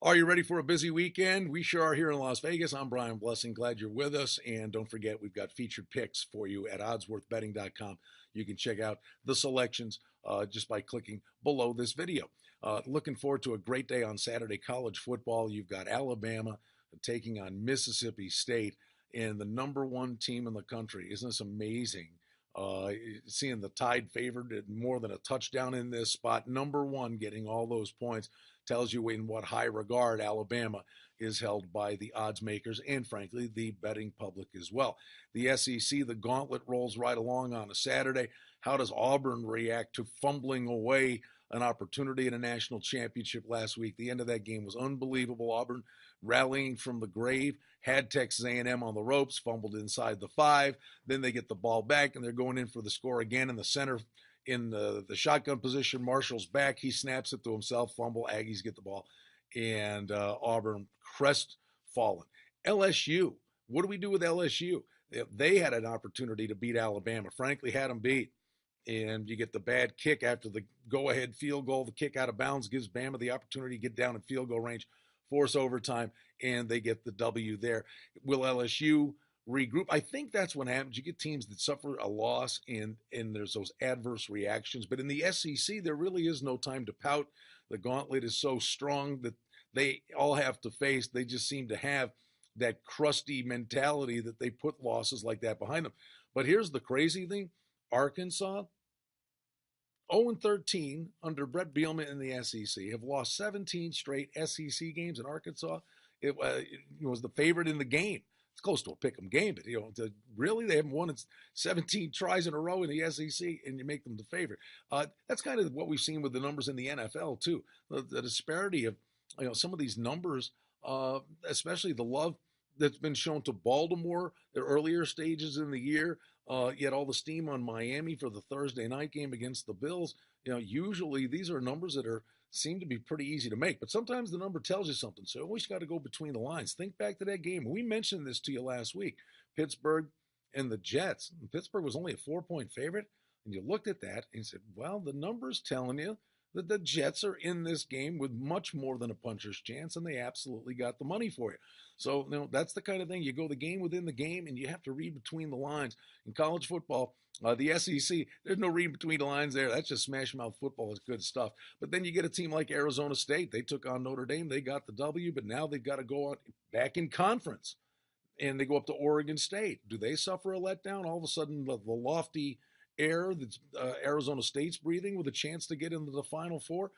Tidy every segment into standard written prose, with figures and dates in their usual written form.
Are you ready for a busy weekend? We sure are here in Las Vegas. I'm Brian Blessing. Glad you're with us. And don't forget, we've got featured picks for you at oddsworthbetting.com. You can check out the selections just by clicking below this video. Looking forward to a great day on Saturday college football. You've got Alabama taking on Mississippi State and the number one team in the country. Isn't this amazing? Uh, Seeing the Tide favored at more than a touchdown in this spot. Number one, getting all those points tells you in what high regard Alabama is held by the odds makers and, frankly, the betting public as well. The SEC, the gauntlet rolls right along on a Saturday. How does Auburn react to fumbling away an opportunity in a national championship last week? The end of that game was unbelievable. Auburn rallying from the grave, had Texas A&M on the ropes, fumbled inside the 5. Then they get the ball back, and they're going in for the score again in the center in the shotgun position. Marshall's back. He snaps it to himself, fumble. Aggies get the ball, and Auburn crestfallen. LSU, what do we do with LSU? They had an opportunity to beat Alabama. Frankly, had them beat. And you get the bad kick after the go-ahead field goal. The kick out of bounds gives Bama the opportunity to get down in field goal range, force overtime, and they get the W there. Will LSU regroup? I think that's what happens. You get teams that suffer a loss, and there's those adverse reactions. But in the SEC, there really is no time to pout. The gauntlet is so strong that they all have to face. They just seem to have that crusty mentality that they put losses like that behind them. But here's the crazy thing. Arkansas, 0-13 under Brett Bielema in the SEC, have lost 17 straight SEC games in Arkansas. It was the favorite in the game. It's close to a pick'em game, but really they haven't won in 17 tries in a row in the SEC, and you make them the favorite. That's kind of what we've seen with the numbers in the NFL too. The disparity of some of these numbers, especially the love that's been shown to Baltimore at earlier stages in the year. Yet all the steam on Miami for the Thursday night game against the Bills. Usually these are numbers that seem to be pretty easy to make, but sometimes the number tells you something. So you always got to go between the lines. Think back to that game. We mentioned this to you last week. Pittsburgh and the Jets. And Pittsburgh was only a 4-point favorite. And you looked at that and you said, well, the number's telling you that the Jets are in this game with much more than a puncher's chance, and they absolutely got the money for you. So, that's the kind of thing. You go the game within the game, and you have to read between the lines. In college football, the SEC, there's no reading between the lines there. That's just smash mouth football. It's good stuff. But then you get a team like Arizona State. They took on Notre Dame. They got the W, but now they've got to go on back in conference, and they go up to Oregon State. Do they suffer a letdown? All of a sudden, the lofty air that Arizona State's breathing with a chance to get into the Final Four.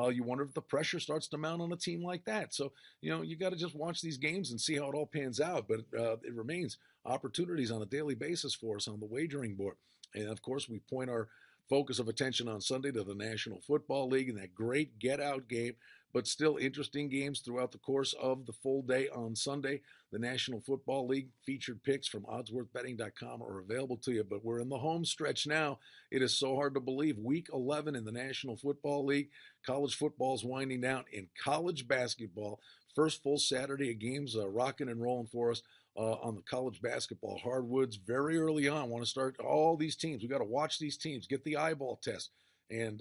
You wonder if the pressure starts to mount on a team like that. So, you got to just watch these games and see how it all pans out. But it remains opportunities on a daily basis for us on the wagering board. And, of course, we point our focus of attention on Sunday to the National Football League and that great get-out game, but still interesting games throughout the course of the full day on Sunday. The National Football League featured picks from oddsworthbetting.com are available to you, but we're in the home stretch now. It is so hard to believe. Week 11 in the National Football League. College football is winding down. In college basketball, first full Saturday of games rocking and rolling for us on the college basketball hardwoods very early on. Want to start all these teams. We got to watch these teams, get the eyeball test, and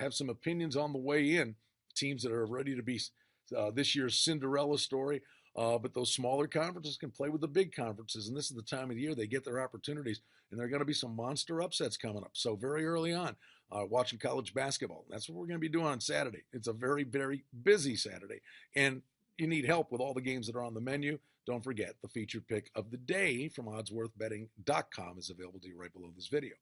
have some opinions on the way in. Teams that are ready to be this year's Cinderella story. But those smaller conferences can play with the big conferences, and this is the time of the year they get their opportunities, and there are going to be some monster upsets coming up. So very early on, watching college basketball. That's what we're going to be doing on Saturday. It's a very, very busy Saturday, and you need help with all the games that are on the menu. Don't forget, the featured pick of the day from oddsworthbetting.com is available to you right below this video.